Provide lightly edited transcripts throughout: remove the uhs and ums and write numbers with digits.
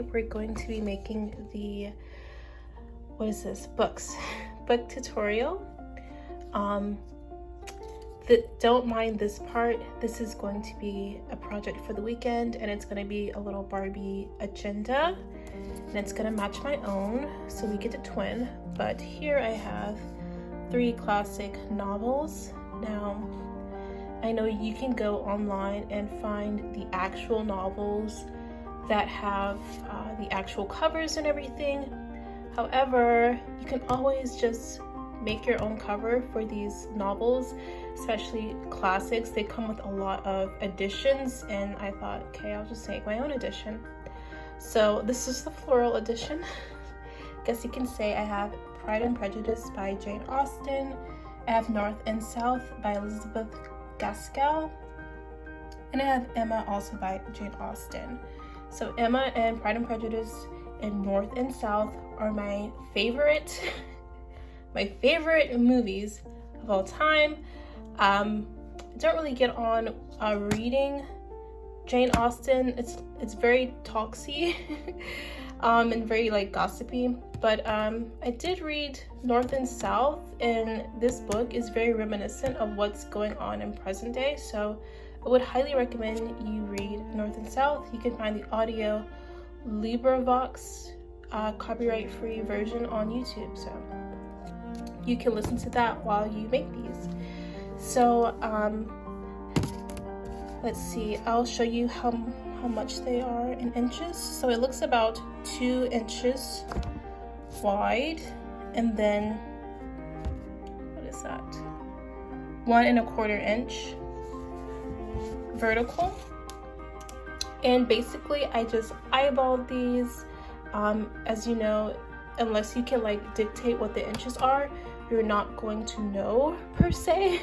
We're going to be making the, what is this, book tutorial. Don't mind this part. This is going to be a project for the weekend, and it's going to be a little Barbie agenda, and it's going to match my own, so we get to twin. But here I have 3 classic novels. Now, I know you can go online and find the actual novels that have the actual covers and everything. However, you can always just make your own cover for these novels, especially classics. They come with a lot of editions, and I thought, okay, I'll just make my own edition. So this is the floral edition. Guess you can say I have Pride and Prejudice by Jane Austen. I have North and South by Elizabeth Gaskell. And I have Emma, also by Jane Austen. So Emma and Pride and Prejudice and North and South are my favorite movies of all time. I don't really get on reading Jane Austen. It's very talksy and very like gossipy. But I did read North and South, and this book is very reminiscent of what's going on in present day. So I would highly recommend you read North and South. You can find the audio LibriVox copyright-free version on YouTube. So you can listen to that while you make these. So let's see, I'll show you how much they are in inches. So it looks about 2 inches wide, and then what is that, 1 1/4 inch vertical. And basically I just eyeballed these. As you know, unless you can like dictate what the inches are, you're not going to know per se.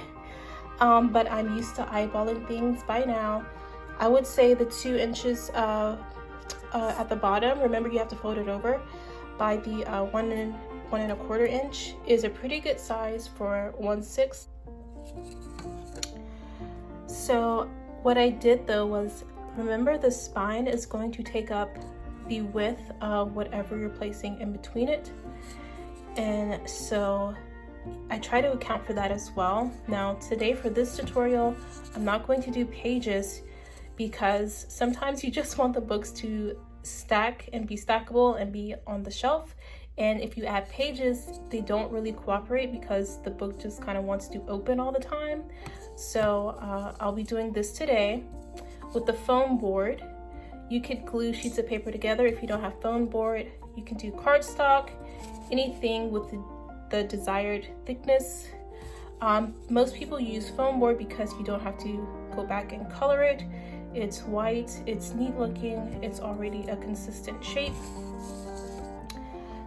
But I'm used to eyeballing things by now. I would say the 2 inches at the bottom, remember you have to fold it over, by the 1 1/4 inch is a pretty good size for 1/6. So what I did though was, remember the spine is going to take up the width of whatever you're placing in between it. And so I try to account for that as well. Now today for this tutorial, I'm not going to do pages because sometimes you just want the books to stack and be stackable and be on the shelf. And if you add pages, they don't really cooperate because the book just kind of wants to open all the time. So I'll be doing this today with the foam board. You could glue sheets of paper together. If you don't have foam board, you can do cardstock, anything with the desired thickness. Most people use foam board because you don't have to go back and color it. It's white, it's neat looking, it's already a consistent shape.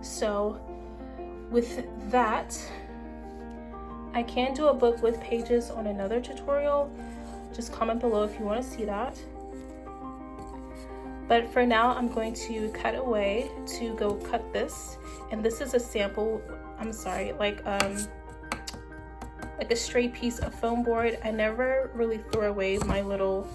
So with that, I can do a book with pages on another tutorial. Just comment below if you want to see that. But for now, I'm going to cut away to go cut this. And this is a sample, I'm sorry, like a stray piece of foam board. I never really throw away my little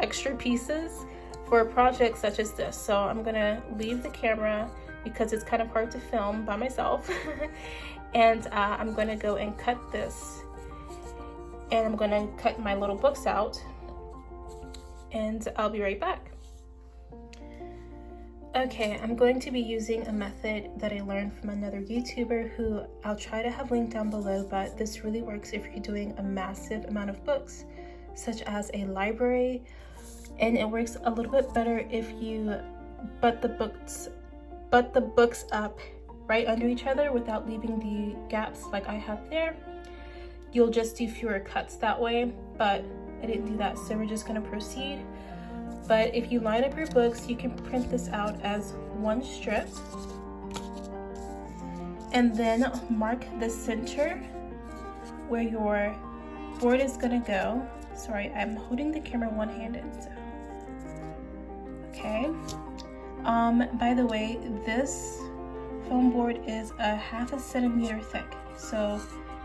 extra pieces for a project such as this. So I'm gonna leave the camera because it's kind of hard to film by myself. And I'm gonna go and cut this. And I'm gonna cut my little books out. And I'll be right back. Okay, I'm going to be using a method that I learned from another YouTuber who I'll try to have linked down below, but this really works if you're doing a massive amount of books, such as a library, and it works a little bit better if you butt the books up right under each other without leaving the gaps like I have there. You'll just do fewer cuts that way, but I didn't do that, so we're just gonna proceed. But if you line up your books, you can print this out as one strip and then mark the center where your board is gonna go. Sorry, I'm holding the camera one-handed, so. Okay. By the way, this foam board is a 1/2 centimeter thick. So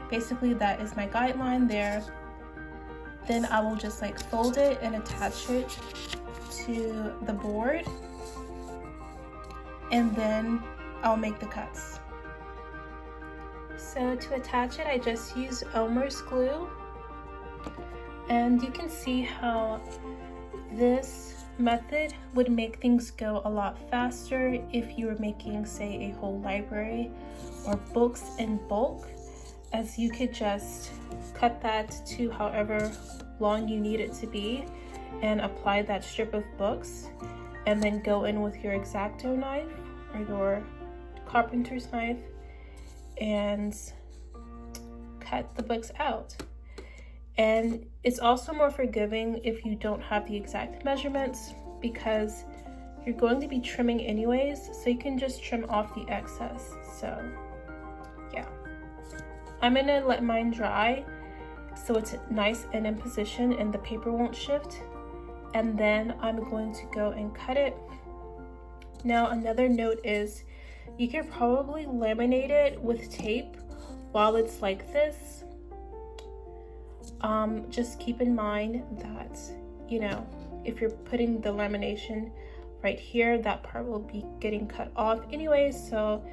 basically that is my guideline there. Then I will just like fold it and attach it to the board. and then I'll make the cuts. So to attach it, I just use Elmer's glue, and you can see how this method would make things go a lot faster if you were making, say, a whole library or books in bulk, as you could just cut that to however long you need it to be and apply that strip of books, and then go in with your X-Acto knife or your carpenter's knife and cut the books out. And it's also more forgiving if you don't have the exact measurements, because you're going to be trimming anyways, so you can just trim off the excess. So yeah, I'm gonna let mine dry so it's nice and in position and the paper won't shift, and then I'm going to go and cut it. Now another note is you could probably laminate it with tape while it's like this. Just keep in mind that, you know, if you're putting the lamination right here, that part will be getting cut off anyway, so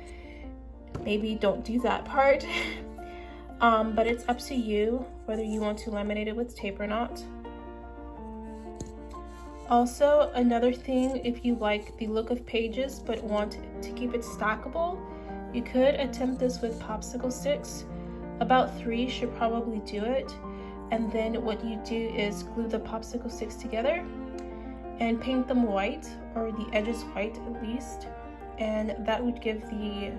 maybe don't do that part. But it's up to you whether you want to laminate it with tape or not. Also, another thing, if you like the look of pages but want to keep it stackable, you could attempt this with popsicle sticks. About 3 should probably do it. And then what you do is glue the popsicle sticks together and paint them white, or the edges white at least, and that would give the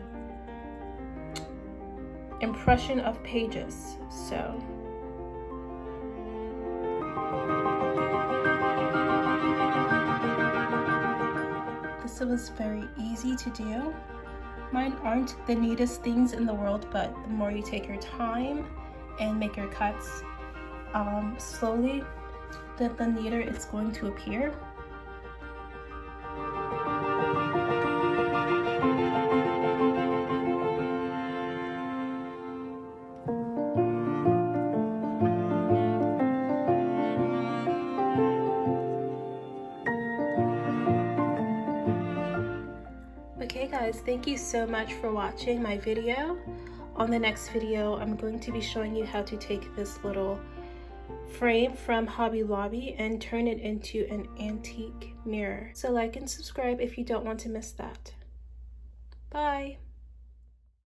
impression of pages. So this was very easy to do. Mine aren't the neatest things in the world, but the more you take your time and make your cuts slowly, the neater it's going to appear. Okay guys, thank you so much for watching my video. On the next video, I'm going to be showing you how to take this little frame from Hobby Lobby and turn it into an antique mirror. So like and subscribe if you don't want to miss that. Bye!